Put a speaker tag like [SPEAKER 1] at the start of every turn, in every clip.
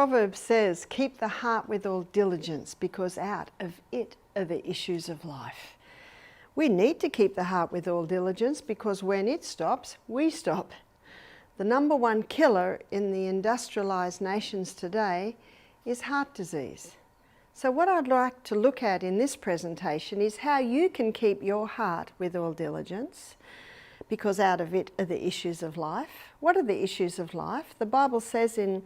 [SPEAKER 1] proverb says, keep the heart with all diligence, because out of it are the issues of life. We need to keep the heart with all diligence, because when it stops, we stop. The number one killer in the industrialized nations today is heart disease. So what I'd like to look at in this presentation is how you can keep your heart with all diligence, because out of it are the issues of life. What are the issues of life? The Bible says in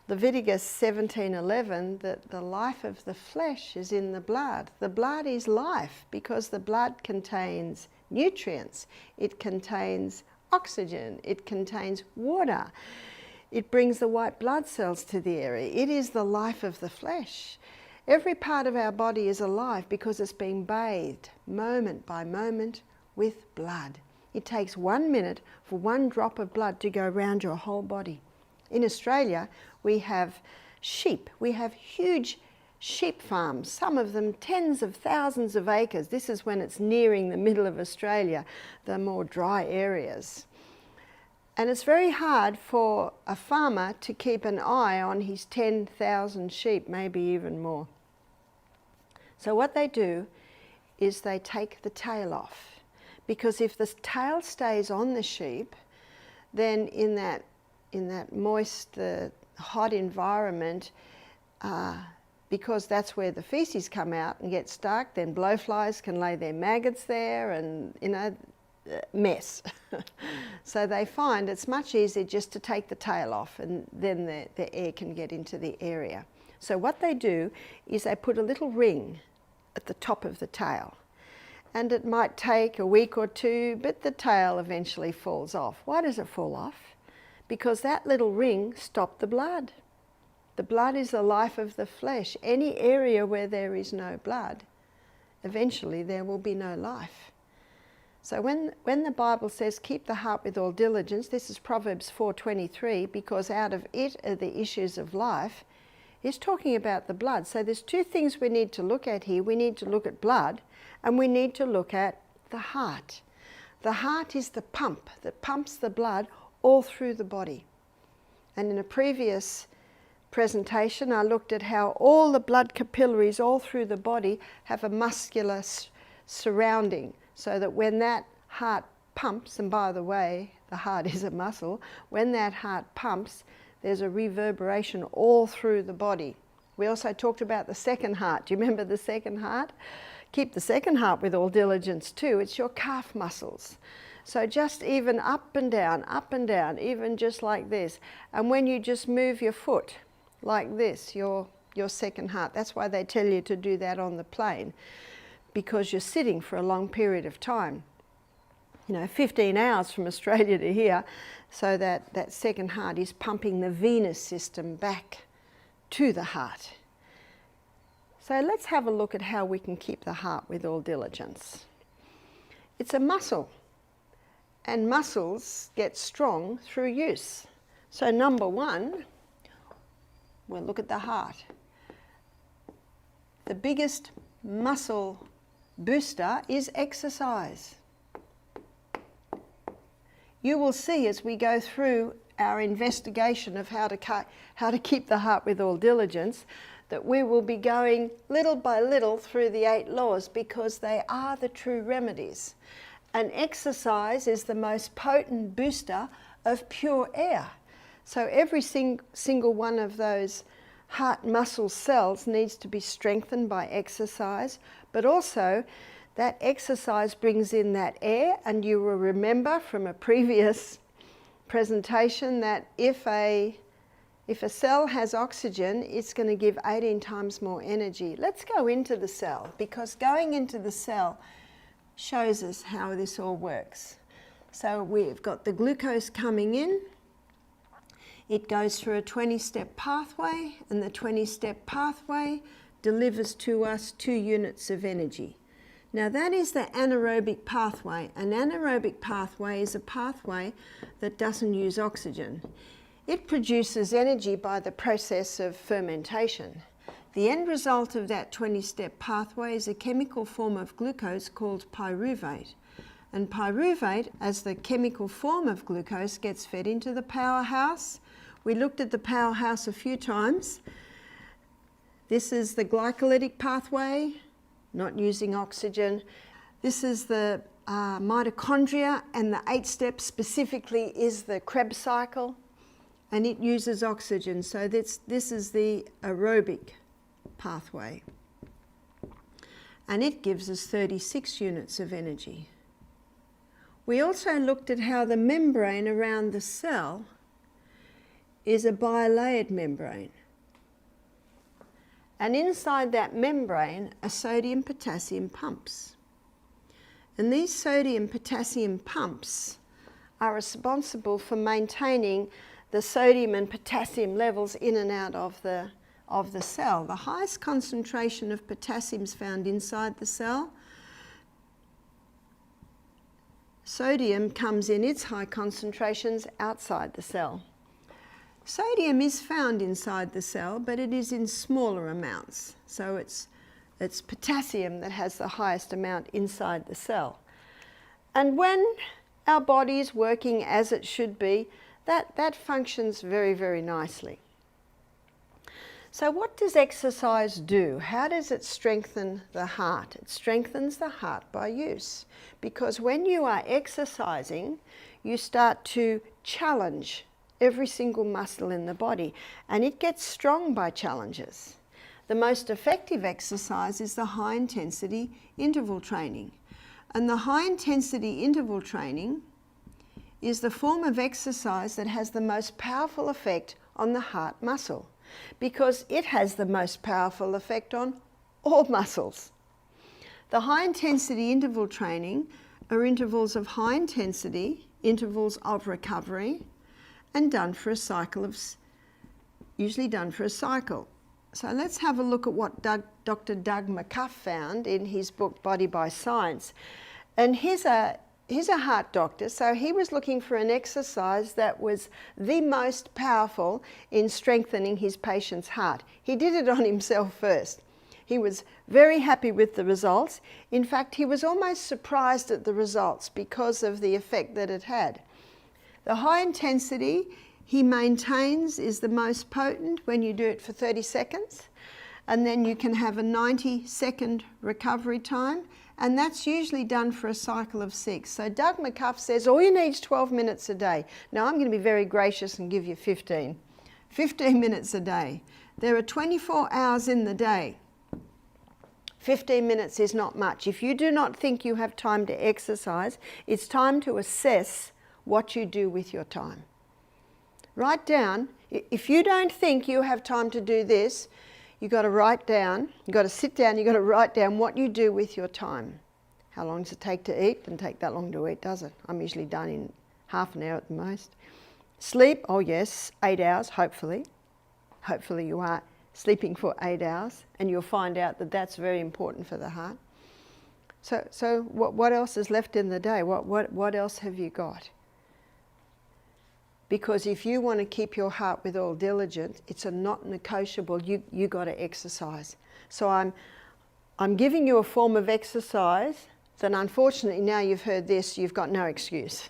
[SPEAKER 1] Leviticus 17:11 that the life of the flesh is in the blood. The blood is life, because the blood contains nutrients. It contains oxygen. It contains water. It brings the white blood cells to the area. It is the life of the flesh. Every part of our body is alive because it's being bathed moment by moment with blood. It takes 1 minute for one drop of blood to go around your whole body. In Australia, we have sheep. We have huge sheep farms, some of them tens of thousands of acres. This is when it's nearing the middle of Australia, the more dry areas. And it's very hard for a farmer to keep an eye on his 10,000 sheep, maybe even more. So what they do is they take the tail off, because if the tail stays on the sheep, then in that moist, hot environment, because that's where the feces come out and get stuck, then blowflies can lay their maggots there, and mess. So they find it's much easier just to take the tail off, and then the air can get into the area. So what they do is they put a little ring at the top of the tail, and it might take a week or two, but the tail eventually falls off. Why does it fall off? Because that little ring stopped the blood. The blood is the life of the flesh. Any area where there is no blood, eventually there will be no life. So when the Bible says keep the heart with all diligence, this is Proverbs 4:23, because out of it are the issues of life, it's talking about the blood. So there's two things we need to look at here. We need to look at blood, and we need to look at the heart. The heart is the pump that pumps the blood all through the body. And in a previous presentation, I looked at how all the blood capillaries all through the body have a muscular surrounding, so that when that heart pumps, and by the way, the heart is a muscle, when that heart pumps, there's a reverberation all through the body. We also talked about the second heart. Do you remember the second heart? Keep the second heart with all diligence too. It's your calf muscles. So just even up and down, even just like this. And when you just move your foot like this, your second heart. That's why they tell you to do that on the plane, because you're sitting for a long period of time. 15 hours from Australia to here, so that second heart is pumping the venous system back to the heart. So let's have a look at how we can keep the heart with all diligence. It's a muscle, and muscles get strong through use. So number one, we'll look at the heart. The biggest muscle booster is exercise. You will see as we go through our investigation of how to keep the heart with all diligence, that we will be going little by little through the 8 laws, because they are the true remedies. And exercise is the most potent booster of pure air. So every single one of those heart muscle cells needs to be strengthened by exercise, but also that exercise brings in that air. And you will remember from a previous presentation that if a cell has oxygen, it's going to give 18 times more energy. Let's go into the cell, because going into the cell shows us how this all works. So we've got the glucose coming in. It goes through a 20-step pathway, and the 20-step pathway delivers to us 2 units of energy. Now that is the anaerobic pathway. An anaerobic pathway is a pathway that doesn't use oxygen. It produces energy by the process of fermentation. The end result of that 20-step pathway is a chemical form of glucose called pyruvate. And pyruvate, as the chemical form of glucose, gets fed into the powerhouse, We looked at the powerhouse a few times. This is the glycolytic pathway, not using oxygen. This is the mitochondria, and the 8 steps specifically is the Krebs cycle, and it uses oxygen. So this is the aerobic pathway, and it gives us 36 units of energy. We also looked at how the membrane around the cell is a bilayered membrane. And inside that membrane are sodium-potassium pumps. And these sodium-potassium pumps are responsible for maintaining the sodium and potassium levels in and out of the cell. The highest concentration of potassium is found inside the cell. Sodium comes in its high concentrations outside the cell. Sodium is found inside the cell, but it is in smaller amounts. So it's potassium that has the highest amount inside the cell. And when our body is working as it should be, that functions very, very nicely. So what does exercise do? How does it strengthen the heart? It strengthens the heart by use. Because when you are exercising, you start to challenge every single muscle in the body, and it gets strong by challenges. The most effective exercise is the high intensity interval training. And the high intensity interval training is the form of exercise that has the most powerful effect on the heart muscle, because it has the most powerful effect on all muscles. The high intensity interval training are intervals of high intensity, intervals of recovery, and done for a cycle usually done for a cycle. So let's have a look at what Dr. Doug McCuff found in his book Body by Science. And he's a heart doctor, so he was looking for an exercise that was the most powerful in strengthening his patient's heart. He did it on himself first. He was very happy with the results. In fact, he was almost surprised at the results because of the effect that it had. The high intensity he maintains is the most potent when you do it for 30 seconds, and then you can have a 90-second recovery time, and that's usually done for a cycle of 6. So Doug McCuff says all you need is 12 minutes a day. Now I'm going to be very gracious and give you 15 minutes a day. There are 24 hours in the day. 15 minutes is not much. If you do not think you have time to exercise, it's time to assess what you do with your time. Write down, if you don't think you have time to do this, you've got to write down, you've got to sit down, you've got to write down what you do with your time. How long does it take to eat? Doesn't take that long to eat, does it? I'm usually done in half an hour at the most. Sleep, oh yes, 8 hours, hopefully. Hopefully you are sleeping for 8 hours, and you'll find out that that's very important for the heart. So what else is left in the day? What else have you got? Because if you want to keep your heart with all diligence, it's a not negotiable, you got to exercise. So I'm giving you a form of exercise that unfortunately now you've heard this, you've got no excuse.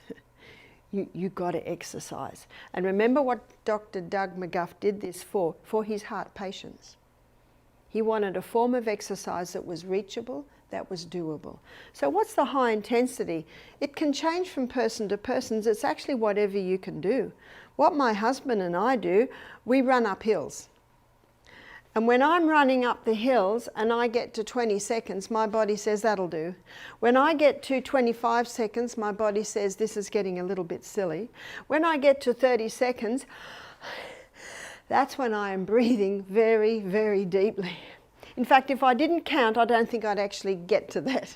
[SPEAKER 1] You got to exercise. And remember what Dr. Doug McCuff did this for his heart patients. He wanted a form of exercise that was reachable, that was doable. So what's the high intensity? It can change from person to person. It's actually whatever you can do. What my husband and I do, we run up hills. And when I'm running up the hills and I get to 20 seconds, my body says that'll do. When I get to 25 seconds, my body says this is getting a little bit silly. When I get to 30 seconds, that's when I am breathing very, very deeply. In fact, if I didn't count, I don't think I'd actually get to that.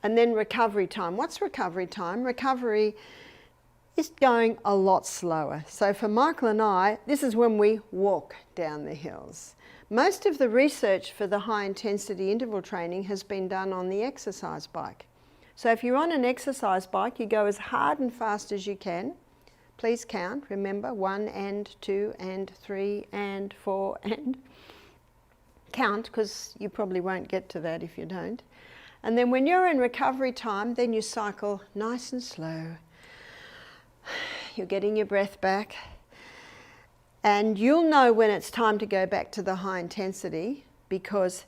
[SPEAKER 1] And then recovery time. What's recovery time? Recovery is going a lot slower. So for Michael and I, this is when we walk down the hills. Most of the research for the high intensity interval training has been done on the exercise bike. So if you're on an exercise bike, you go as hard and fast as you can. Please count, remember, 1 and 2 and 3 and 4 and... Count, because you probably won't get to that if you don't. And then when you're in recovery time, then you cycle nice and slow. You're getting your breath back. And you'll know when it's time to go back to the high intensity, because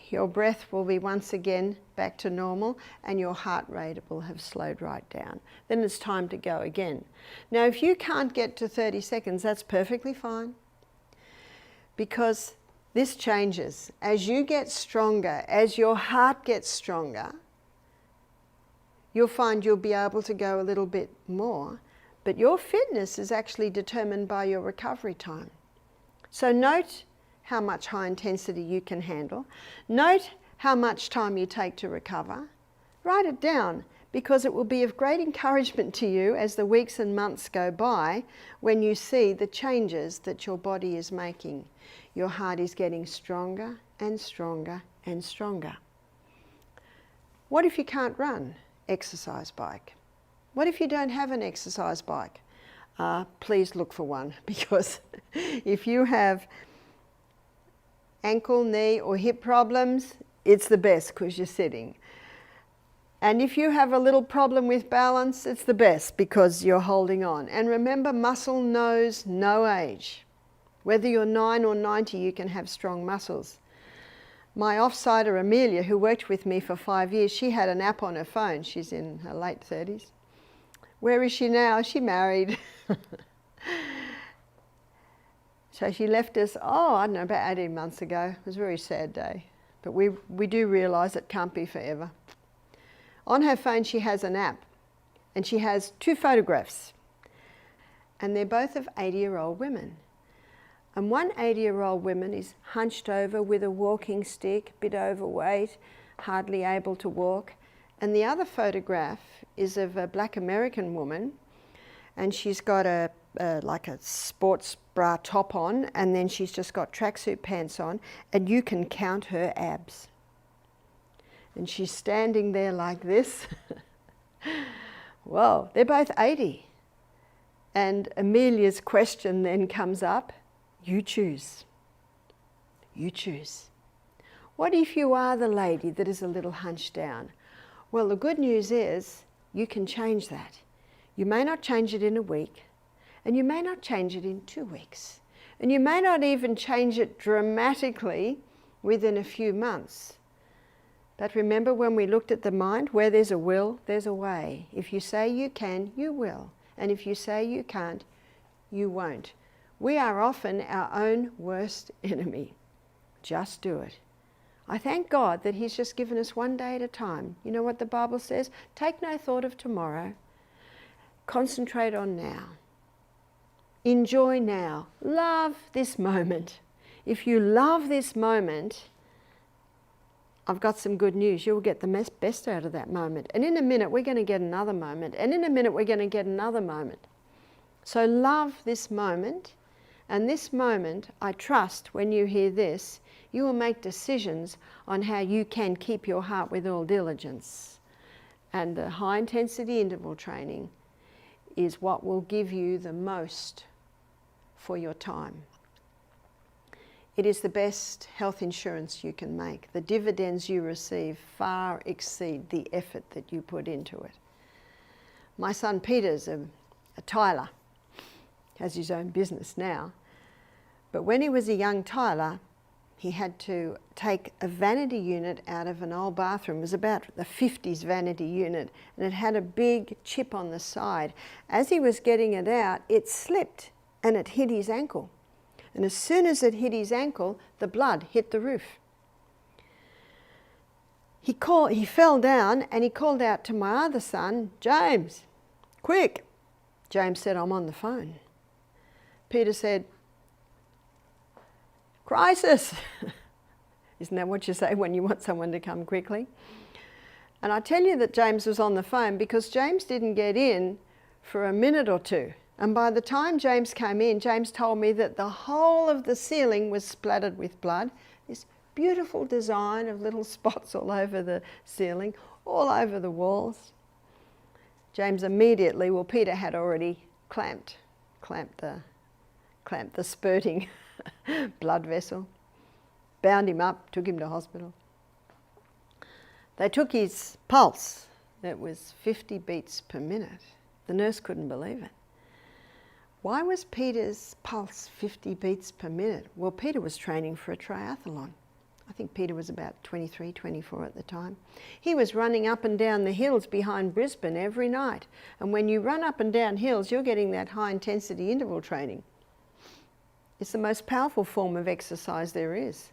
[SPEAKER 1] your breath will be once again back to normal and your heart rate will have slowed right down. Then it's time to go again. Now, if you can't get to 30 seconds, that's perfectly fine, because this changes. As you get stronger, as your heart gets stronger, you'll find you'll be able to go a little bit more, but your fitness is actually determined by your recovery time. So note how much high intensity you can handle. Note how much time you take to recover. Write it down, because it will be of great encouragement to you as the weeks and months go by, when you see the changes that your body is making. Your heart is getting stronger and stronger and stronger. What if you can't run? Exercise bike. What if you don't have an exercise bike? Please look for one, because if you have ankle, knee or hip problems, it's the best because you're sitting. And if you have a little problem with balance, it's the best because you're holding on. And remember, muscle knows no age. Whether you're 9 or 90, you can have strong muscles. My off-sider Amelia, who worked with me for 5 years, she had an app on her phone. She's in her late 30s. Where is she now? She married. So she left us, I don't know, about 18 months ago. It was a very sad day. But we do realise it can't be forever. On her phone she has an app, and she has 2 photographs. And they're both of 80-year-old women. And one 80-year-old woman is hunched over with a walking stick, a bit overweight, hardly able to walk. And the other photograph is of a black American woman, and she's got like a sports bra top on, and then she's just got tracksuit pants on, and you can count her abs. And she's standing there like this. Whoa, they're both 80. And Amelia's question then comes up, you choose. You choose. What if you are the lady that is a little hunched down? Well, the good news is you can change that. You may not change it in a week, and you may not change it in 2 weeks, and you may not even change it dramatically within a few months. But remember, when we looked at the mind, where there's a will, there's a way. If you say you can, you will. And if you say you can't, you won't. We are often our own worst enemy. Just do it. I thank God that He's just given us one day at a time. You know what the Bible says? Take no thought of tomorrow. Concentrate on now. Enjoy now. Love this moment. If you love this moment, I've got some good news. You'll get the best out of that moment. And in a minute, we're going to get another moment. And in a minute, we're going to get another moment. So love this moment. And this moment, I trust, when you hear this, you will make decisions on how you can keep your heart with all diligence. And the high intensity interval training is what will give you the most for your time. It is the best health insurance you can make. The dividends you receive far exceed the effort that you put into it. My son Peter's a tiler, has his own business now. But when he was a young tiler, he had to take a vanity unit out of an old bathroom. It was about the 50s vanity unit, and it had a big chip on the side. As he was getting it out, it slipped and it hit his ankle. And as soon as it hit his ankle, the blood hit the roof. He fell down and he called out to my other son, James, quick. James said, I'm on the phone. Peter said, crisis. Isn't that what you say when you want someone to come quickly? And I tell you that James was on the phone because James didn't get in for a minute or two. And by the time James came in, James told me that the whole of the ceiling was splattered with blood. This beautiful design of little spots all over the ceiling, all over the walls. James immediately, well, Peter had already clamped the spurting blood vessel, bound him up, took him to hospital. They took his pulse. It was 50 beats per minute. The nurse couldn't believe it. Why was Peter's pulse 50 beats per minute? Well, Peter was training for a triathlon. I think Peter was about 23, 24 at the time. He was running up and down the hills behind Brisbane every night. And when you run up and down hills, you're getting that high intensity interval training. It's the most powerful form of exercise there is.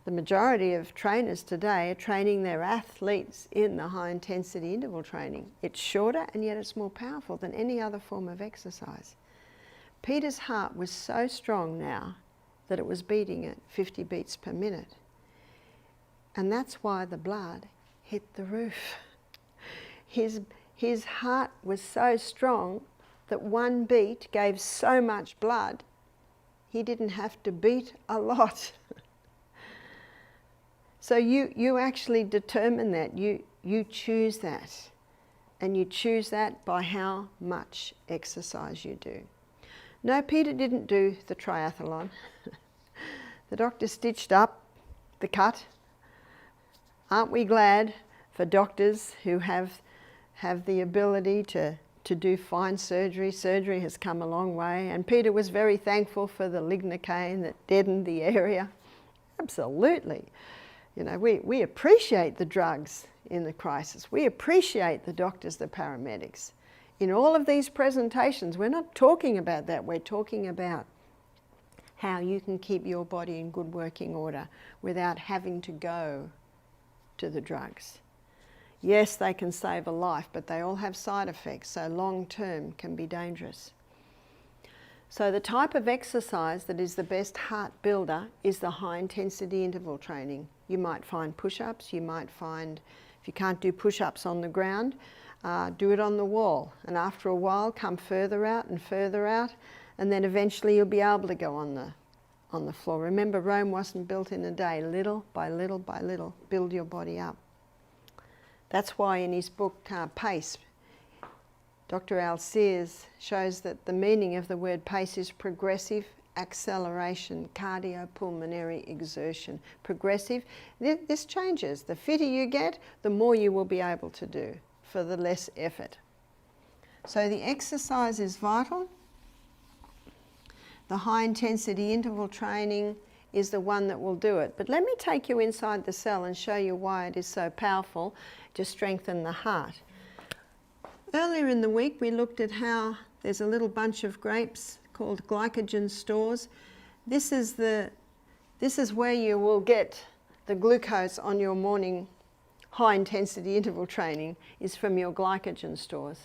[SPEAKER 1] The majority of trainers today are training their athletes in the high intensity interval training. It's shorter and yet it's more powerful than any other form of exercise. Peter's heart was so strong now that it was beating at 50 beats per minute. And that's why the blood hit the roof. His heart was so strong that one beat gave so much blood, he didn't have to beat a lot. So you actually determine that, you choose that. And you choose that by how much exercise you do. No, Peter didn't do the triathlon. The doctor stitched up the cut. Aren't we glad for doctors who have the ability to do fine surgery? Surgery has come a long way, and Peter was very thankful for the lignocaine that deadened the area. Absolutely. You know, we appreciate the drugs in the crisis. We appreciate the doctors, the paramedics. In all of these presentations, we're not talking about that. We're talking about how you can keep your body in good working order without having to go to the drugs. Yes, they can save a life, but they all have side effects, so long term can be dangerous. So the type of exercise that is the best heart builder is the high intensity interval training. You might find push-ups, you might find, if you can't do push-ups on the ground, do it on the wall, and after a while come further out, and then eventually you'll be able to go on the floor. Remember, Rome wasn't built in a day. Little by little by little, build your body up. That's why in his book, Pace, Dr. Al Sears shows that the meaning of the word pace is progressive acceleration, cardiopulmonary exertion. Progressive, this changes. The fitter you get, the more you will be able to do for the less effort. So the exercise is vital. The high intensity interval training is the one that will do it. But let me take you inside the cell and show you why it is so powerful to strengthen the heart. Earlier in the week we looked at how there's a little bunch of grapes called glycogen stores. This is where you will get the glucose on your morning high intensity interval training, is from your glycogen stores.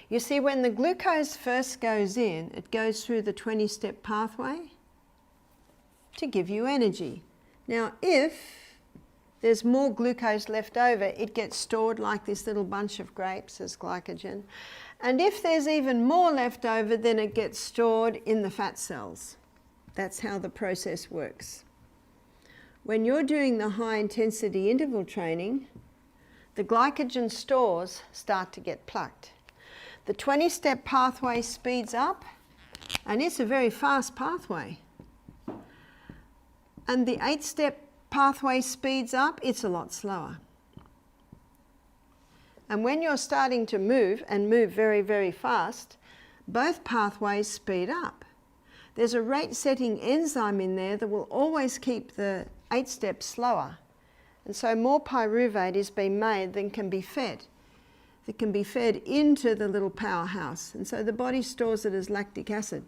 [SPEAKER 1] You see, when the glucose first goes in, it goes through the 20-step pathway to give you energy. Now, if there's more glucose left over, it gets stored like this little bunch of grapes as glycogen. And if there's even more left over, then it gets stored in the fat cells. That's how the process works. When you're doing the high intensity interval training, the glycogen stores start to get plucked. The 20-step pathway speeds up, and it's a very fast pathway. And the 8-step pathway speeds up, it's a lot slower. And when you're starting to move, and move very, very fast, both pathways speed up. There's a rate-setting enzyme in there that will always keep the 8 steps slower. And so more pyruvate is being made than can be fed. That can be fed into the little powerhouse. And so the body stores it as lactic acid.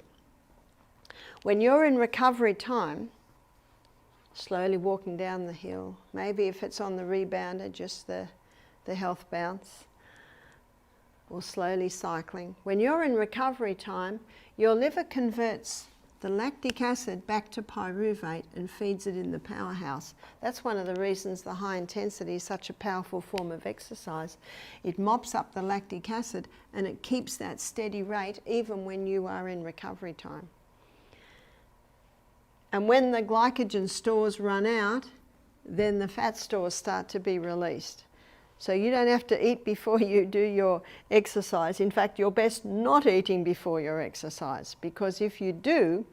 [SPEAKER 1] When you're in recovery time, slowly walking down the hill, maybe if it's on the rebounder, just the health bounce, or slowly cycling. When you're in recovery time, your liver converts the lactic acid back to pyruvate and feeds it in the powerhouse. That's one of the reasons the high intensity is such a powerful form of exercise. It mops up the lactic acid and it keeps that steady rate even when you are in recovery time. And when the glycogen stores run out, then the fat stores start to be released. So you don't have to eat before you do your exercise. In fact, you're best not eating before your exercise, because if you do,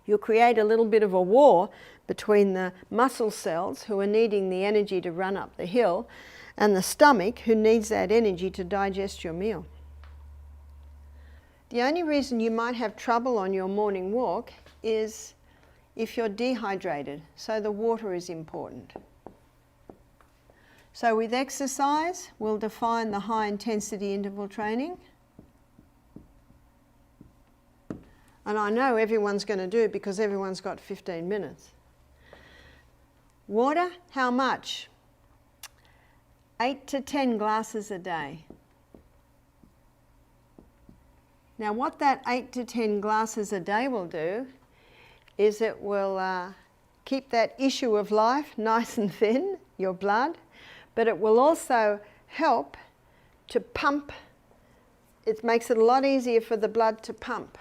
[SPEAKER 1] you'll create a little bit of a war between the muscle cells, who are needing the energy to run up the hill, and the stomach, who needs that energy to digest your meal. The only reason you might have trouble on your morning walk is if you're dehydrated, so the water is important. So with exercise, we'll define the high intensity interval training. And I know everyone's going to do it because everyone's got 15 minutes. Water, how much? 8 to 10 glasses a day. Now what that 8 to 10 glasses a day will do is it will keep that issue of life nice and thin, your blood, but it will also help to pump. It makes it a lot easier for the blood to pump.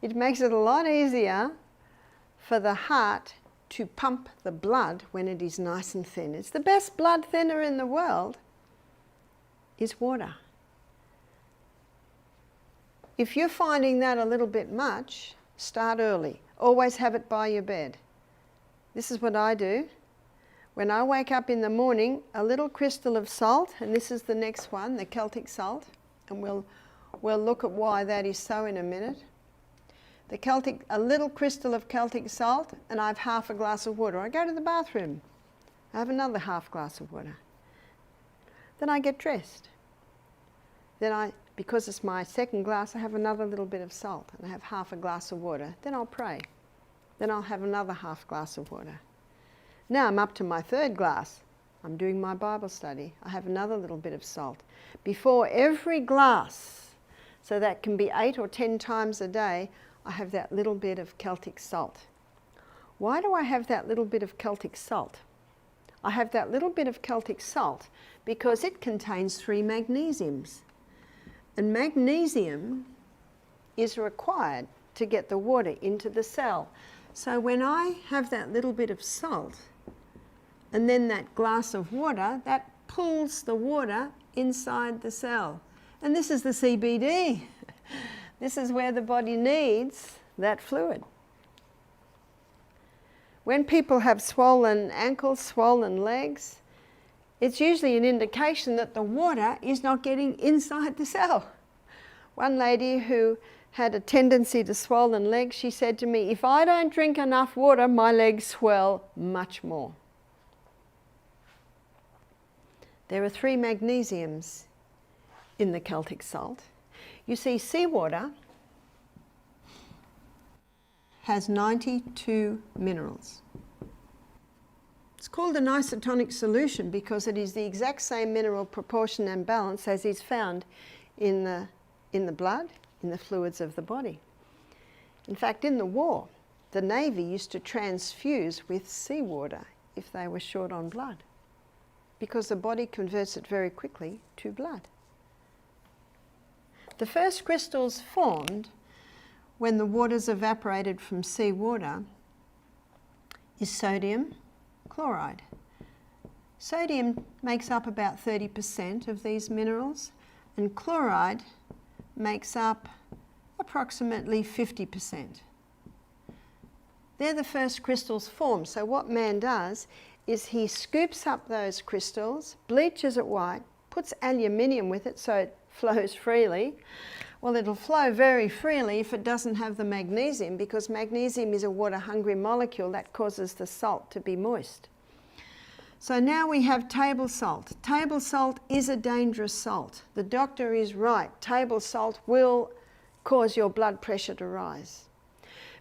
[SPEAKER 1] It makes it a lot easier for the heart to pump the blood when it is nice and thin. It's the best blood thinner in the world is water. If you're finding that a little bit much, start early. Always have it by your bed. This is what I do. When I wake up in the morning, a little crystal of salt, and this is the next one, the Celtic salt, and we'll look at why that is so in a minute. A little crystal of Celtic salt, and I have half a glass of water. I go to the bathroom, I have another half glass of water. Then I get dressed. Then because it's my second glass, I have another little bit of salt, and I have half a glass of water. Then I'll pray. Then I'll have another half glass of water. Now I'm up to my third glass. I'm doing my Bible study. I have another little bit of salt. Before every glass, so that can be 8 or 10 times a day, I have that little bit of Celtic salt. Why do I have that little bit of Celtic salt? I have that little bit of Celtic salt because it contains 3 magnesiums. And magnesium is required to get the water into the cell. So when I have that little bit of salt and then that glass of water, that pulls the water inside the cell. And this is the CBD. This is where the body needs that fluid. When people have swollen ankles, swollen legs, it's usually an indication that the water is not getting inside the cell. One lady who had a tendency to swollen legs, she said to me, if I don't drink enough water, my legs swell much more. There are 3 magnesiums in the Celtic salt. You see, seawater has 92 minerals. It's called an isotonic solution because it is the exact same mineral proportion and balance as is found in the blood, in the fluids of the body. In fact, in the war, the Navy used to transfuse with seawater if they were short on blood, because the body converts it very quickly to blood. The first crystals formed when the water's evaporated from seawater is sodium chloride. Sodium makes up about 30% of these minerals, and chloride makes up approximately 50%. They're the first crystals formed. So what man does is he scoops up those crystals, bleaches it white, puts aluminium with it so it flows freely. Well, it'll flow very freely if it doesn't have the magnesium, because magnesium is a water-hungry molecule that causes the salt to be moist. So now we have table salt. Table salt is a dangerous salt. The doctor is right. Table salt will cause your blood pressure to rise,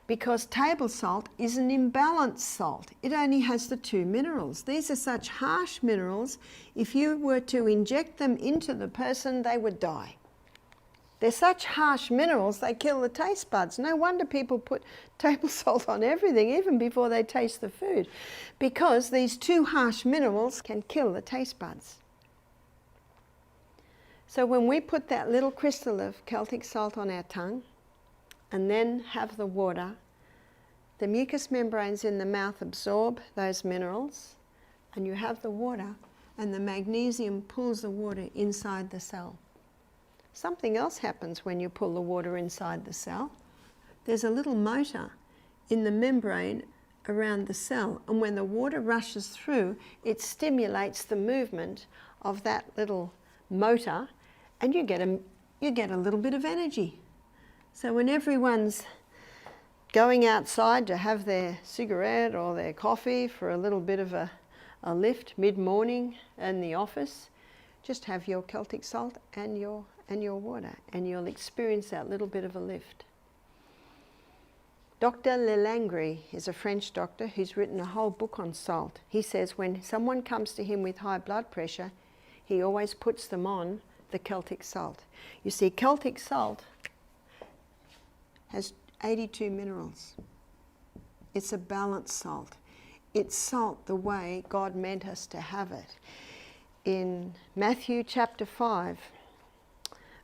[SPEAKER 1] because table salt is an imbalanced salt. It only has the 2 minerals. These are such harsh minerals, if you were to inject them into the person, they would die. They're such harsh minerals, they kill the taste buds. No wonder people put table salt on everything, even before they taste the food, because these 2 harsh minerals can kill the taste buds. So when we put that little crystal of Celtic salt on our tongue and then have the water, the mucous membranes in the mouth absorb those minerals, and you have the water, and the magnesium pulls the water inside the cell. Something else happens when you pull the water inside the cell. There's a little motor in the membrane around the cell, and when the water rushes through, it stimulates the movement of that little motor, and you get you get a little bit of energy. So when everyone's going outside to have their cigarette or their coffee for a little bit of a lift mid-morning in the office, just have your Celtic salt and your water, and you'll experience that little bit of a lift. Dr. Lelangre is a French doctor who's written a whole book on salt. He says when someone comes to him with high blood pressure, he always puts them on the Celtic salt. You see, Celtic salt has 82 minerals. It's a balanced salt. It's salt the way God meant us to have it. In Matthew chapter 5,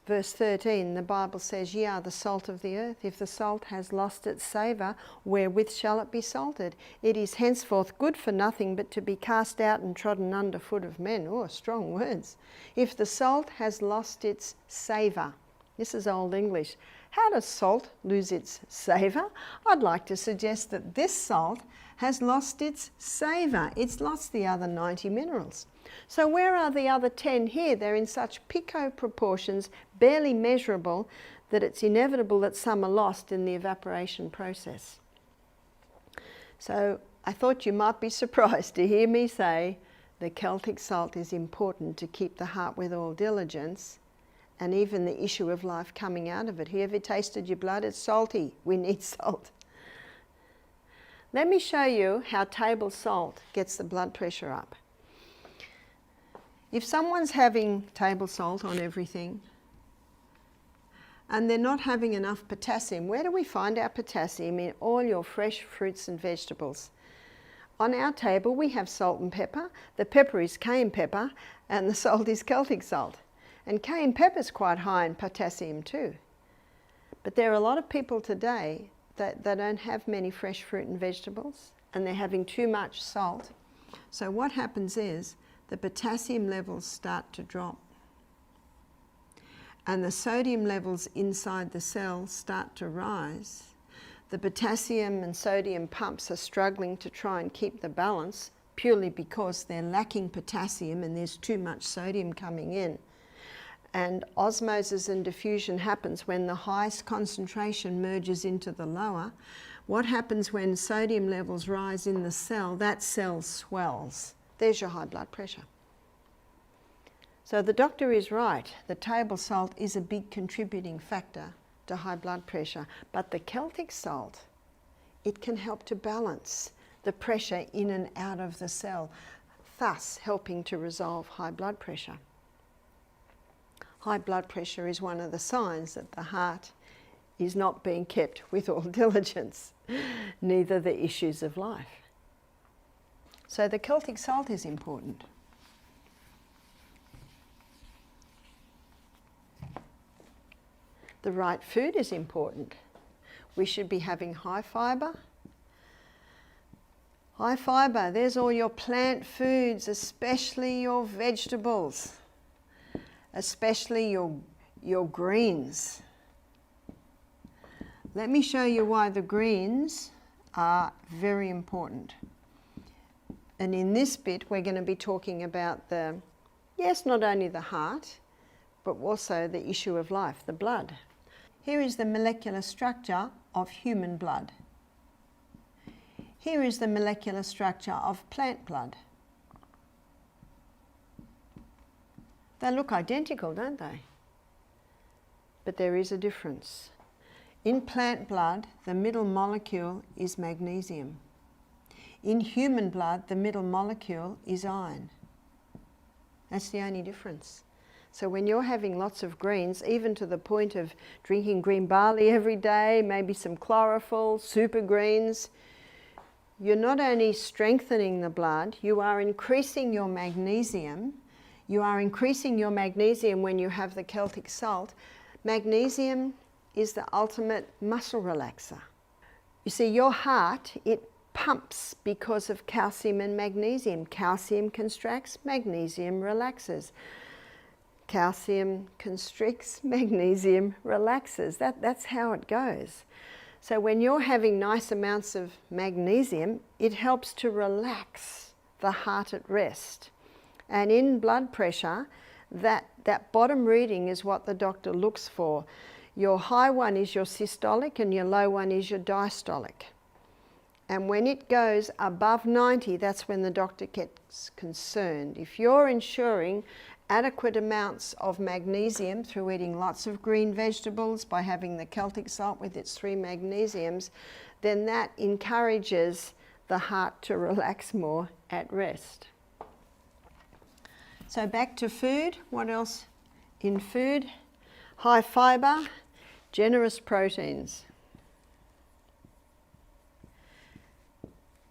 [SPEAKER 1] verse 13, the Bible says, "Ye are the salt of the earth. If the salt has lost its savour, wherewith shall it be salted? It is henceforth good for nothing but to be cast out and trodden under foot of men." Oh, strong words. If the salt has lost its savour. This is Old English. How does salt lose its savour? I'd like to suggest that this salt has lost its savour. It's lost the other 90 minerals. So where are the other 10 here? They're in such pico proportions, barely measurable, that it's inevitable that some are lost in the evaporation process. So I thought you might be surprised to hear me say the Celtic salt is important to keep the heart with all diligence, and even the issue of life coming out of it. Have you tasted your blood? It's salty. We need salt. Let me show you how table salt gets the blood pressure up. If someone's having table salt on everything and they're not having enough potassium, where do we find our potassium? In all your fresh fruits and vegetables. On our table we have salt and pepper. The pepper is cayenne pepper and the salt is Celtic salt. And cayenne pepper is quite high in potassium too. But there are a lot of people today that don't have many fresh fruit and vegetables, and they're having too much salt. So what happens is the potassium levels start to drop. And the sodium levels inside the cell start to rise. The potassium and sodium pumps are struggling to try and keep the balance purely because they're lacking potassium and there's too much sodium coming in. And osmosis and diffusion happens when the highest concentration merges into the lower. What happens when sodium levels rise in the cell? That cell swells. There's your high blood pressure. So the doctor is right. The table salt is a big contributing factor to high blood pressure. But the Celtic salt, it can help to balance the pressure in and out of the cell, thus helping to resolve high blood pressure. High blood pressure is one of the signs that the heart is not being kept with all diligence, neither the issues of life. So the Celtic salt is important. The right food is important. We should be having high fibre. High fibre, there's all your plant foods, especially your vegetables. Especially your greens. Let me show you why the greens are very important. And in this bit we're going to be talking about not only the heart, but also the issue of life, the blood. Here is the molecular structure of human blood. Here is the molecular structure of plant blood. They look identical, don't they? But there is a difference. In plant blood, the middle molecule is magnesium. In human blood, the middle molecule is iron. That's the only difference. So when you're having lots of greens, even to the point of drinking green barley every day, maybe some chlorophyll, super greens, you're not only strengthening the blood, you are increasing your magnesium. You are increasing your magnesium when you have the Celtic salt. Magnesium is the ultimate muscle relaxer. You see, your heart, it pumps because of calcium and magnesium. Calcium constricts, magnesium relaxes. Calcium constricts, magnesium relaxes. That's how it goes. So when you're having nice amounts of magnesium, it helps to relax the heart at rest. And in blood pressure, that bottom reading is what the doctor looks for. Your high one is your systolic and your low one is your diastolic. And when it goes above 90, that's when the doctor gets concerned. If you're ensuring adequate amounts of magnesium through eating lots of green vegetables, by having the Celtic salt with its 3 magnesiums, then that encourages the heart to relax more at rest. So back to food. What else in food? High fibre, generous proteins.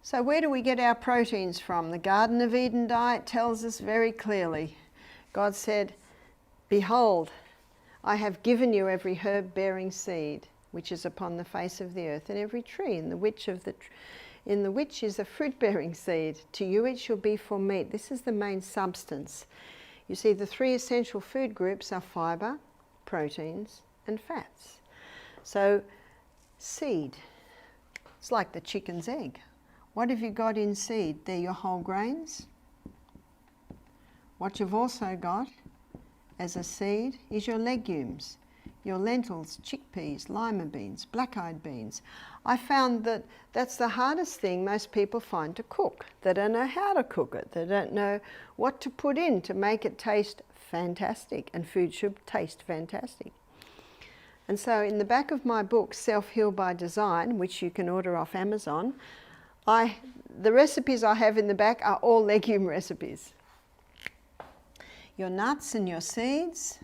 [SPEAKER 1] So where do we get our proteins from? The Garden of Eden diet tells us very clearly. God said, "Behold, I have given you every herb bearing seed, which is upon the face of the earth, and every tree, in the which is a fruit-bearing seed. To you it shall be for meat." This is the main substance. You see, the 3 essential food groups are fibre, proteins, and fats. So, seed. It's like the chicken's egg. What have you got in seed? They're your whole grains. What you've also got as a seed is your legumes, your lentils, chickpeas, lima beans, black-eyed beans. I found that that's the hardest thing most people find to cook. They don't know how to cook it. They don't know what to put in to make it taste fantastic, and food should taste fantastic. And so in the back of my book, Self-Heal by Design, which you can order off Amazon, the recipes I have in the back are all legume recipes. Your nuts and your seeds.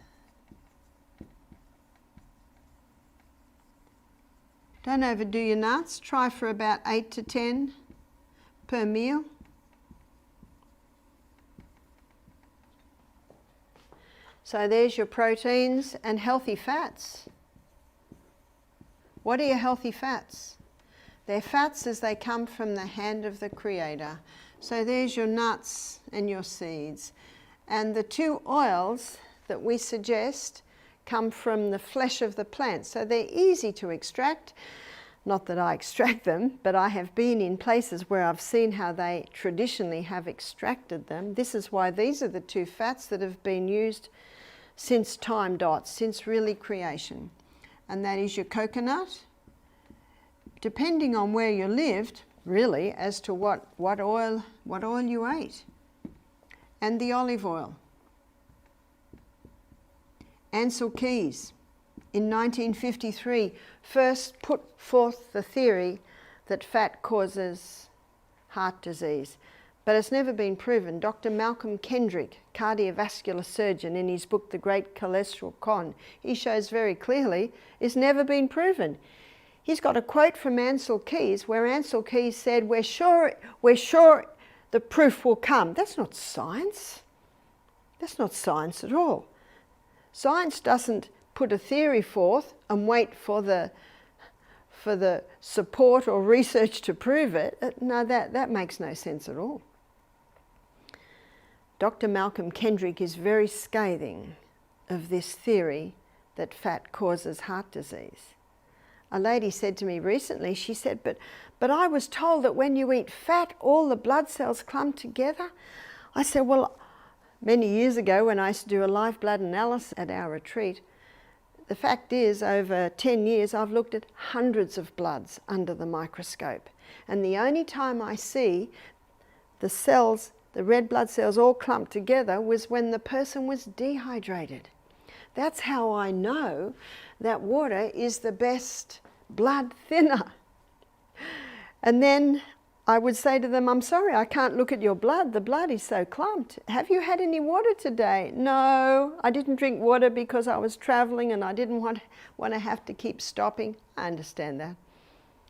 [SPEAKER 1] Don't overdo your nuts. Try for about 8 to 10 per meal. So there's your proteins and healthy fats. What are your healthy fats? They're fats as they come from the hand of the Creator. So there's your nuts and your seeds. And the 2 oils that we suggest come from the flesh of the plant. So they're easy to extract. Not that I extract them, but I have been in places where I've seen how they traditionally have extracted them. This is why these are the 2 fats that have been used since time dots, since really creation. And that is your coconut, depending on where you lived, really, as to what oil you ate, and the olive oil. Ancel Keys, in 1953, first put forth the theory that fat causes heart disease, but it's never been proven. Dr. Malcolm Kendrick, cardiovascular surgeon, in his book The Great Cholesterol Con, he shows very clearly it's never been proven. He's got a quote from Ancel Keys where Ancel Keys said, we're sure the proof will come. That's not science. That's not science at all. Science doesn't put a theory forth and wait for the support or research to prove it. No, that makes no sense at all. Dr. Malcolm Kendrick is very scathing of this theory that fat causes heart disease. A lady said to me recently, she said, but I was told that when you eat fat, all the blood cells clump together. I said, well, many years ago when I used to do a live blood analysis at our retreat, the fact is, over 10 years, I've looked at hundreds of bloods under the microscope. And the only time I see the cells, the red blood cells all clumped together, was when the person was dehydrated. That's how I know that water is the best blood thinner. And then I would say to them, I'm sorry, I can't look at your blood. The blood is so clumped. Have you had any water today? No, I didn't drink water because I was traveling and I didn't want to have to keep stopping. I understand that.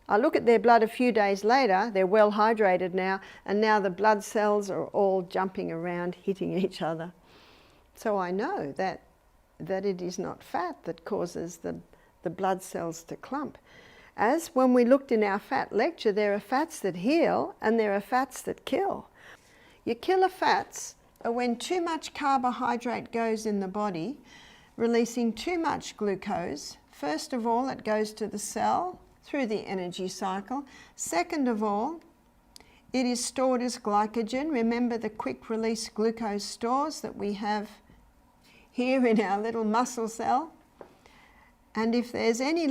[SPEAKER 1] I look at their blood a few days later, they're well hydrated now, and now the blood cells are all jumping around, hitting each other. So I know that it is not fat that causes the blood cells to clump. As when we looked in our fat lecture, there are fats that heal and there are fats that kill. Your killer fats are when too much carbohydrate goes in the body, releasing too much glucose. First of all, it goes to the cell through the energy cycle. Second of all, it is stored as glycogen. Remember the quick release glucose stores that we have here in our little muscle cell. And if there's any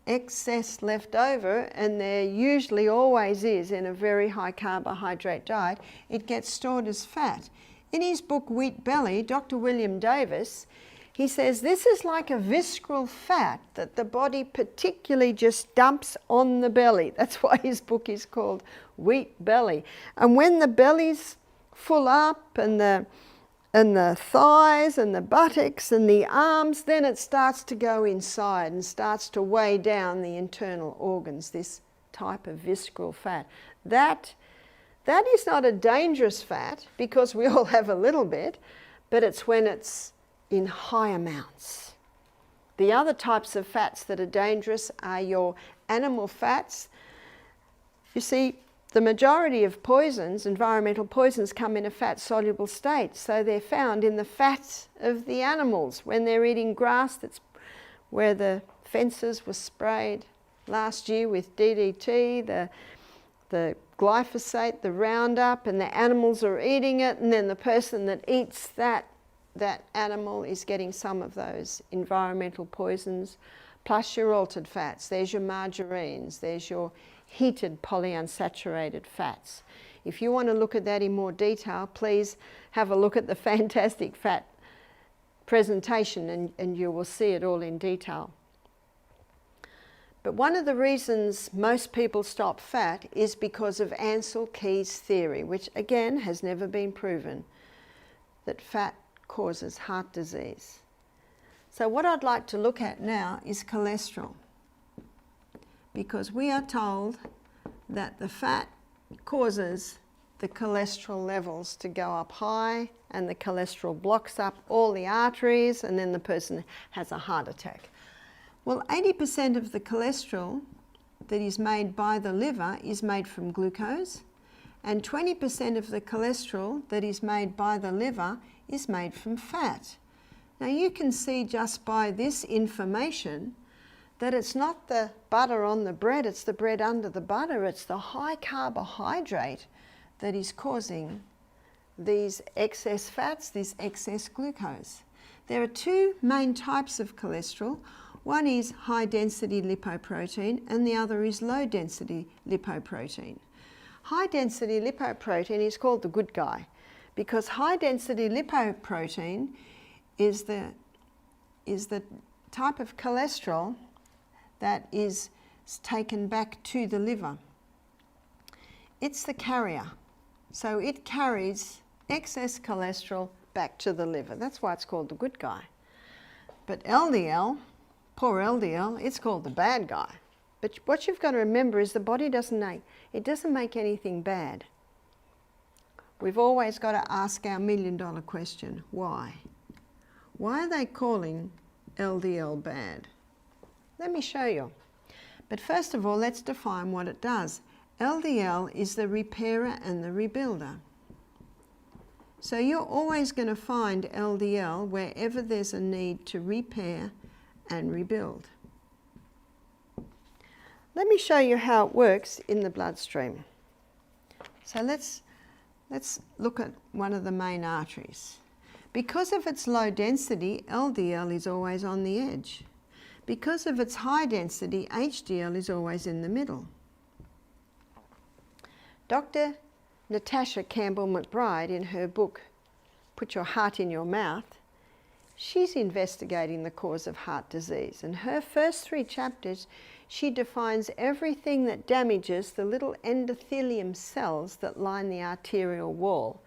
[SPEAKER 1] excess left over, and there usually always is in a very high carbohydrate diet, it gets stored as fat. In his book Wheat Belly, Dr. William Davis, he says this is like a visceral fat that the body particularly just dumps on the belly. That's why his book is called Wheat Belly. And when the belly's full up and the thighs and the buttocks and the arms, then it starts to go inside and starts to weigh down the internal organs, this type of visceral fat. That is not a dangerous fat, because we all have a little bit, but it's when it's in high amounts. The other types of fats that are dangerous are your animal fats. You see, the majority of poisons, environmental poisons, come in a fat-soluble state, so they're found in the fats of the animals when they're eating grass. That's where the fences were sprayed last year with DDT, the glyphosate, the Roundup, and the animals are eating it, and then the person that eats that animal is getting some of those environmental poisons, plus your altered fats. There's your margarines, there's your heated polyunsaturated fats. If you want to look at that in more detail, please have a look at the Fantastic Fat presentation, and you will see it all in detail. But one of the reasons most people stop fat is because of Ansel Keys' theory, which again has never been proven, that fat causes heart disease. So what I'd like to look at now is cholesterol, because we are told that the fat causes the cholesterol levels to go up high, and the cholesterol blocks up all the arteries, and then the person has a heart attack. Well, 80% of the cholesterol that is made by the liver is made from glucose, and 20% of the cholesterol that is made by the liver is made from fat. Now you can see just by this information that it's not the butter on the bread, it's the bread under the butter, it's the high carbohydrate that is causing these excess fats, this excess glucose. There are two main types of cholesterol. One is high density lipoprotein and the other is low density lipoprotein. High density lipoprotein is called the good guy, because high density lipoprotein is the type of cholesterol that is taken back to the liver. It's the carrier. So it carries excess cholesterol back to the liver. That's why it's called the good guy. But LDL, poor LDL, it's called the bad guy. But what you've got to remember is the body doesn't make anything bad. We've always got to ask our million-dollar question, why? Why are they calling LDL bad? Let me show you. But first of all, let's define what it does. LDL is the repairer and the rebuilder. So you're always going to find LDL wherever there's a need to repair and rebuild. Let me show you how it works in the bloodstream. So let's look at one of the main arteries. Because of its low density, LDL is always on the edge. Because of its high density, HDL is always in the middle. Dr. Natasha Campbell McBride, in her book, Put Your Heart in Your Mouth, she's investigating the cause of heart disease. In her first 3 chapters, she defines everything that damages the little endothelium cells that line the arterial wall.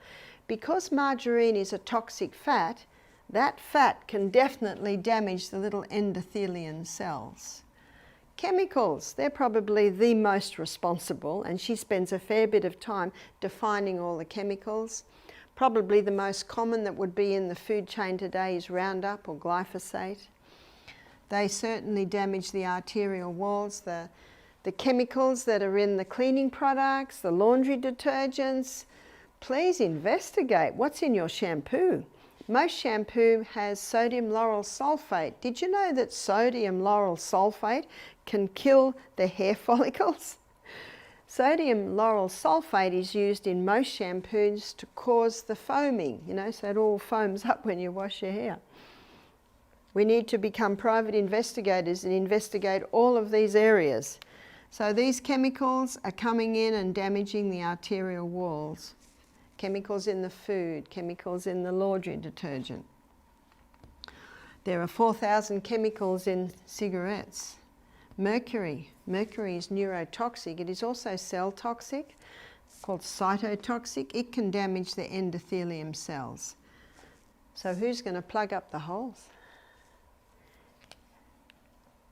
[SPEAKER 1] Because margarine is a toxic fat, that fat can definitely damage the little endothelium cells. Chemicals, they're probably the most responsible, and she spends a fair bit of time defining all the chemicals. Probably the most common that would be in the food chain today is Roundup or glyphosate. They certainly damage the arterial walls. The chemicals that are in the cleaning products, the laundry detergents, please investigate what's in your shampoo. Most shampoo has sodium lauryl sulfate. Did you know that sodium lauryl sulfate can kill the hair follicles? Sodium lauryl sulfate is used in most shampoos to cause the foaming, so it all foams up when you wash your hair. We need to become private investigators and investigate all of these areas. So these chemicals are coming in and damaging the arterial walls. Chemicals in the food, chemicals in the laundry detergent. There are 4,000 chemicals in cigarettes. Mercury. Mercury is neurotoxic. It is also cell toxic, called cytotoxic. It can damage the endothelium cells. So who's going to plug up the holes?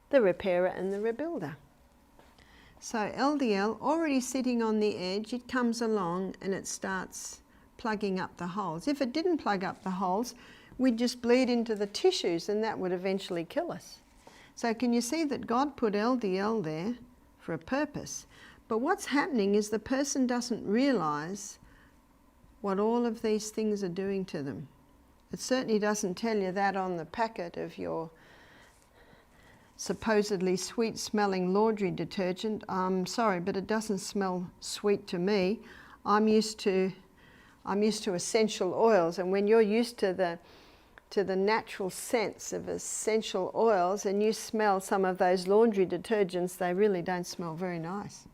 [SPEAKER 1] The repairer and the rebuilder. So LDL, already sitting on the edge, it comes along and it starts plugging up the holes. If it didn't plug up the holes, we'd just bleed into the tissues and that would eventually kill us. So can you see that God put LDL there for a purpose? But what's happening is the person doesn't realise what all of these things are doing to them. It certainly doesn't tell you that on the packet of your supposedly sweet-smelling laundry detergent. I'm sorry, but it doesn't smell sweet to me. I'm used to essential oils, and when you're used to the natural scents of essential oils and you smell some of those laundry detergents, they really don't smell very nice.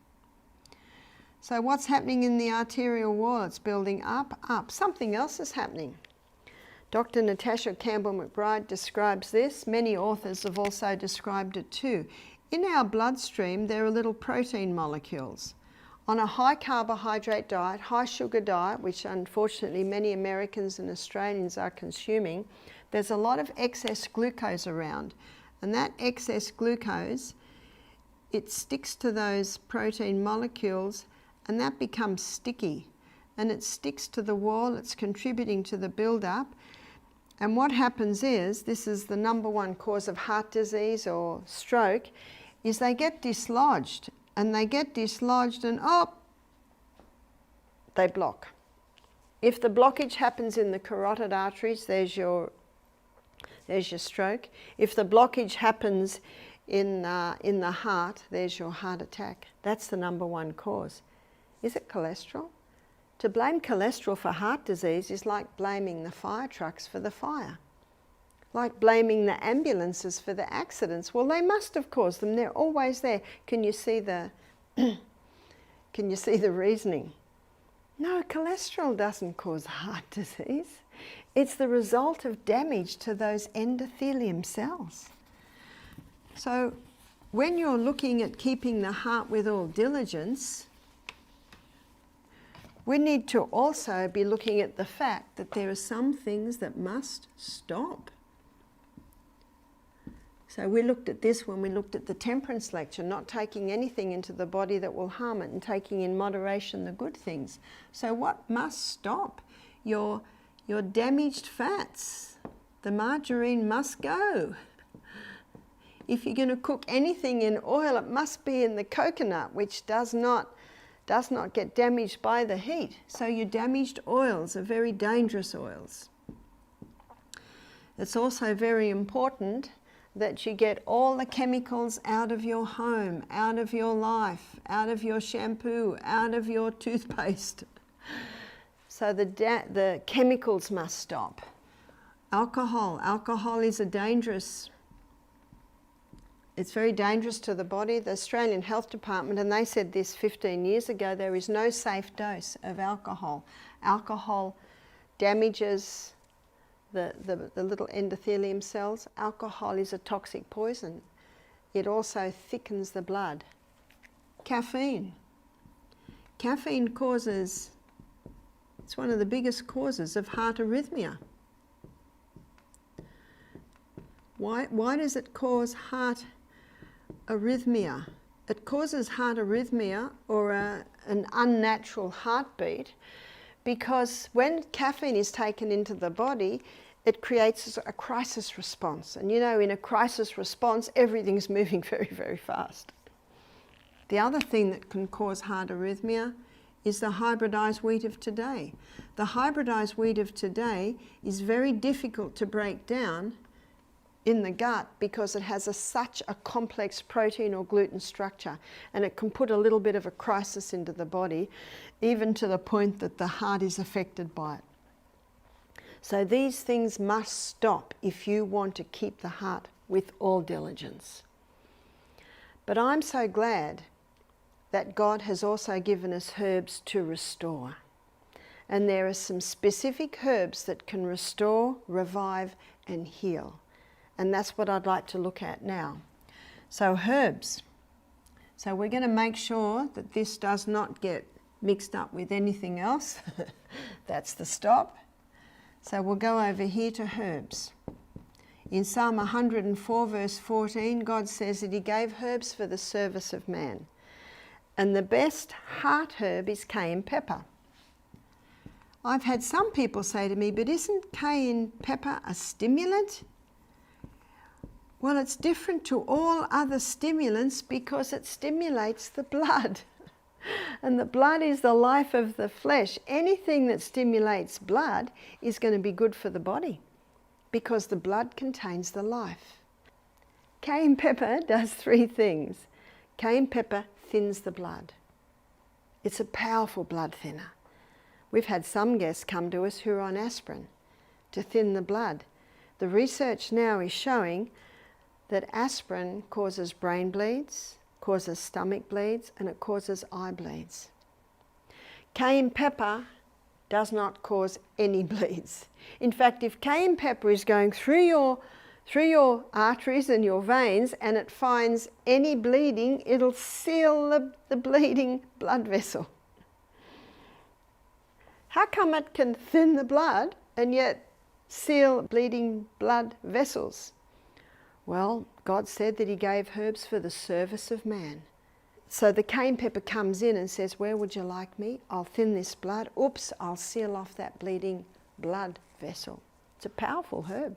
[SPEAKER 1] So what's happening in the arterial wall? It's building up, up. Something else is happening. Dr. Natasha Campbell-McBride describes this. Many authors have also described it too. In our bloodstream, there are little protein molecules. On a high carbohydrate diet, high sugar diet, which unfortunately many Americans and Australians are consuming, there's a lot of excess glucose around. And that excess glucose, it sticks to those protein molecules and that becomes sticky. And it sticks to the wall, it's contributing to the build-up. And what happens is, this is the #1 cause of heart disease or stroke, is they get dislodged. And they get dislodged and they block. If the blockage happens in the carotid arteries, there's your stroke. If the blockage happens in the heart, there's your heart attack. That's the #1 cause. Is it cholesterol? To blame cholesterol for heart disease is like blaming the fire trucks for the fire. Like blaming the ambulances for the accidents. Well, they must have caused them. They're always there. Can you see the reasoning? No, cholesterol doesn't cause heart disease. It's the result of damage to those endothelium cells. So when you're looking at keeping the heart with all diligence, we need to also be looking at the fact that there are some things that must stop. So we looked at this when we looked at the temperance lecture, not taking anything into the body that will harm it and taking in moderation the good things. So what must stop? Your damaged fats. The margarine must go. If you're going to cook anything in oil, it must be in the coconut, which does not get damaged by the heat. So your damaged oils are very dangerous oils. It's also very important that you get all the chemicals out of your home, out of your life, out of your shampoo, out of your toothpaste. So the chemicals must stop. Alcohol. Alcohol is it's very dangerous to the body. The Australian Health Department, and they said this 15 years ago, there is no safe dose of alcohol. Alcohol damages the little endothelium cells. Alcohol is a toxic poison. It also thickens the blood. Caffeine. Caffeine it's one of the biggest causes of heart arrhythmia. Why does it cause heart arrhythmia? It causes heart arrhythmia or an unnatural heartbeat because when caffeine is taken into the body, it creates a crisis response. And you know, in a crisis response, everything's moving very, very fast. The other thing that can cause heart arrhythmia is the hybridized wheat of today. The hybridized wheat of today is very difficult to break down in the gut because it has such a complex protein or gluten structure, and it can put a little bit of a crisis into the body, even to the point that the heart is affected by it. So these things must stop if you want to keep the heart with all diligence. But I'm so glad that God has also given us herbs to restore. And there are some specific herbs that can restore, revive and heal. And that's what I'd like to look at now. So herbs. So we're going to make sure that this does not get mixed up with anything else. That's the stop. So we'll go over here to herbs. In Psalm 104 verse 14, God says that he gave herbs for the service of man. And the best heart herb is cayenne pepper. I've had some people say to me, but isn't cayenne pepper a stimulant? Well, it's different to all other stimulants because it stimulates the blood. And the blood is the life of the flesh. Anything that stimulates blood is going to be good for the body because the blood contains the life. Cayenne pepper does three things. Cayenne pepper thins the blood. It's a powerful blood thinner. We've had some guests come to us who are on aspirin to thin the blood. The research now is showing that aspirin causes brain bleeds, causes stomach bleeds, and it causes eye bleeds. Cayenne pepper does not cause any bleeds. In fact, if cayenne pepper is going through your arteries and your veins and it finds any bleeding, it'll seal the bleeding blood vessel. How come it can thin the blood and yet seal bleeding blood vessels? Well, God said that he gave herbs for the service of man. So the cayenne pepper comes in and says, where would you like me? I'll thin this blood. Oops, I'll seal off that bleeding blood vessel. It's a powerful herb.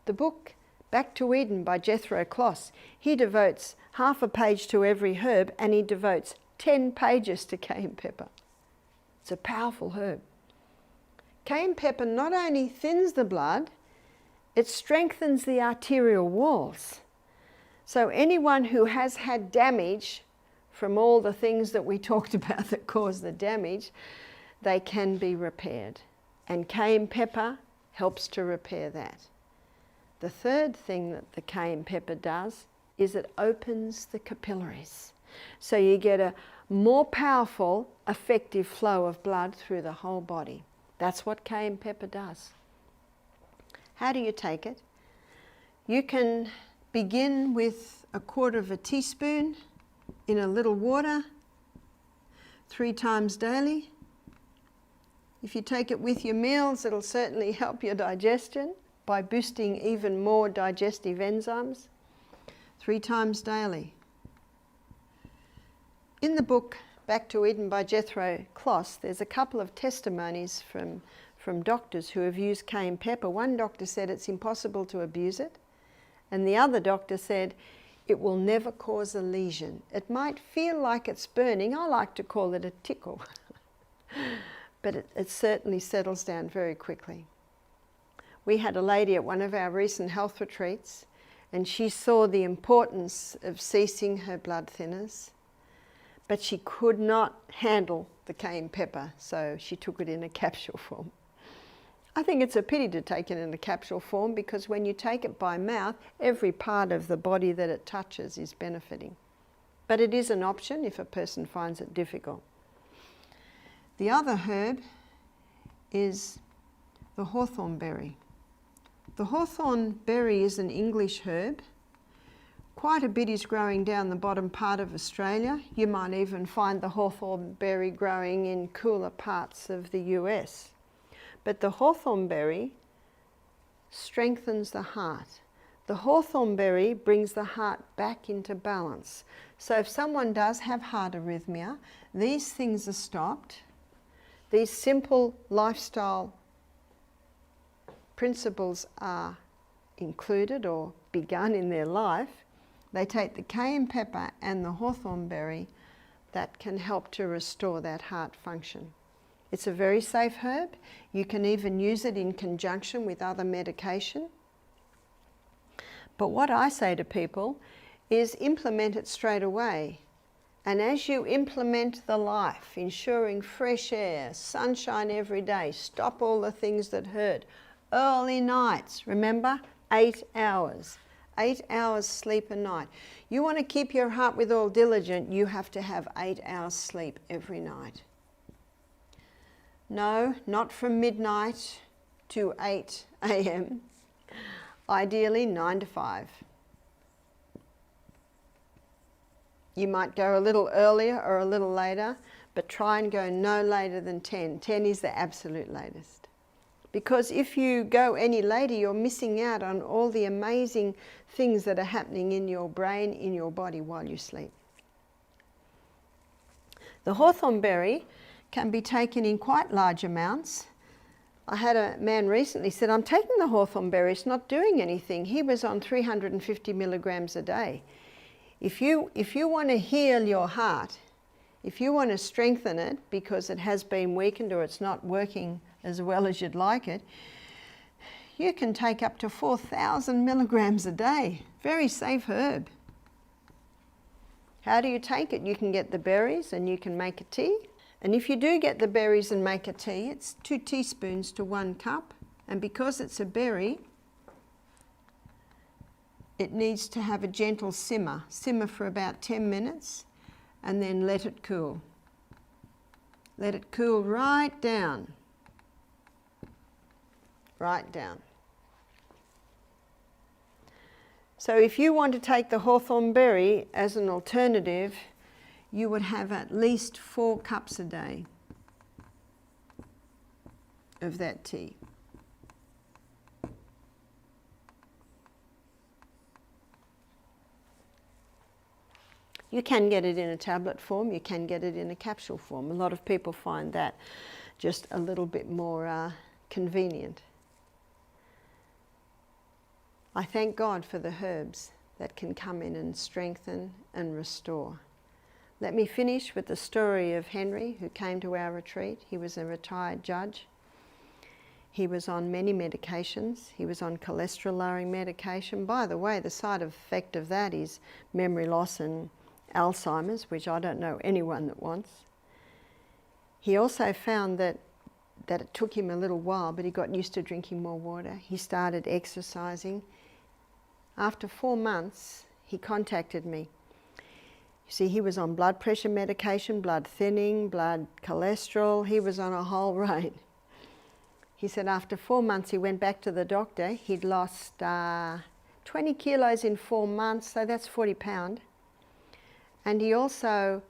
[SPEAKER 1] The book Back to Eden by Jethro Kloss, he devotes half a page to every herb and he devotes 10 pages to cayenne pepper. It's a powerful herb. Cayenne pepper not only thins the blood, it strengthens the arterial walls. So anyone who has had damage from all the things that we talked about that cause the damage, they can be repaired. And cayenne pepper helps to repair that. The third thing that the cayenne pepper does is it opens the capillaries. So you get a more powerful, effective flow of blood through the whole body. That's what cayenne pepper does. How do you take it? You can begin with 1/4 teaspoon in a little water 3 times daily. If you take it with your meals, it'll certainly help your digestion by boosting even more digestive enzymes. 3 times daily. In the book Back to Eden by Jethro Kloss, there's a couple of testimonies from doctors who have used cayenne pepper. One doctor said it's impossible to abuse it, and the other doctor said it will never cause a lesion. It might feel like it's burning. I like to call it a tickle, but it certainly settles down very quickly. We had a lady at one of our recent health retreats, and she saw the importance of ceasing her blood thinners, but she could not handle the cayenne pepper, so she took it in a capsule form. I think it's a pity to take it in a capsule form because when you take it by mouth, every part of the body that it touches is benefiting. But it is an option if a person finds it difficult. The other herb is the hawthorn berry. The hawthorn berry is an English herb. Quite a bit is growing down the bottom part of Australia. You might even find the hawthorn berry growing in cooler parts of the US. But the hawthorn berry strengthens the heart. The hawthorn berry brings the heart back into balance. So if someone does have heart arrhythmia, these things are stopped. These simple lifestyle principles are included or begun in their life. They take the cayenne pepper and the hawthorn berry that can help to restore that heart function. It's a very safe herb. You can even use it in conjunction with other medication. But what I say to people is implement it straight away. And as you implement the life, ensuring fresh air, sunshine every day, stop all the things that hurt, early nights, remember, 8 hours. 8 hours sleep a night. You want to keep your heart with all diligence, you have to have 8 hours sleep every night. No, not from midnight to 8 a.m. Ideally 9 to 5. You might go a little earlier or a little later, but try and go no later than 10. 10 is the absolute latest. Because if you go any later, you're missing out on all the amazing things that are happening in your brain, in your body while you sleep. The hawthorn berry can be taken in quite large amounts. I had a man recently said, I'm taking the hawthorn berry, it's not doing anything. He was on 350 milligrams a day. If you want to heal your heart, if you want to strengthen it because it has been weakened or it's not working as well as you'd like it, you can take up to 4,000 milligrams a day. Very safe herb. How do you take it? You can get the berries and you can make a tea. And if you do get the berries and make a tea, it's 2 teaspoons to 1 cup. And because it's a berry, it needs to have a gentle simmer. Simmer for about 10 minutes and then let it cool. Let it cool right down. Right down. So if you want to take the hawthorn berry as an alternative, you would have at least 4 cups a day of that tea. You can get it in a tablet form, you can get it in a capsule form. A lot of people find that just a little bit more convenient. I thank God for the herbs that can come in and strengthen and restore. Let me finish with the story of Henry, who came to our retreat. He was a retired judge. He was on many medications. He was on cholesterol-lowering medication. By the way, the side effect of that is memory loss and Alzheimer's, which I don't know anyone that wants. He also found that it took him a little while, but he got used to drinking more water. He started exercising. After 4 months, he contacted me. You see, he was on blood pressure medication, blood thinning, blood cholesterol. He was on a whole range. He said after 4 months he went back to the doctor. He'd lost 20 kilos in 4 months, so that's 40 pounds. And he also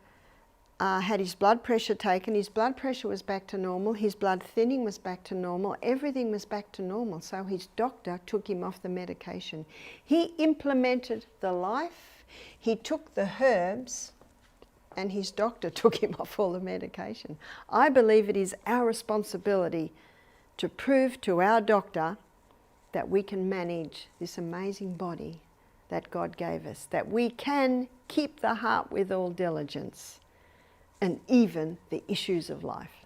[SPEAKER 1] had his blood pressure taken. His blood pressure was back to normal. His blood thinning was back to normal. Everything was back to normal. So his doctor took him off the medication. He implemented the life. He took the herbs, and his doctor took him off all the medication. I believe it is our responsibility to prove to our doctor that we can manage this amazing body that God gave us, that we can keep the heart with all diligence, and even the issues of life.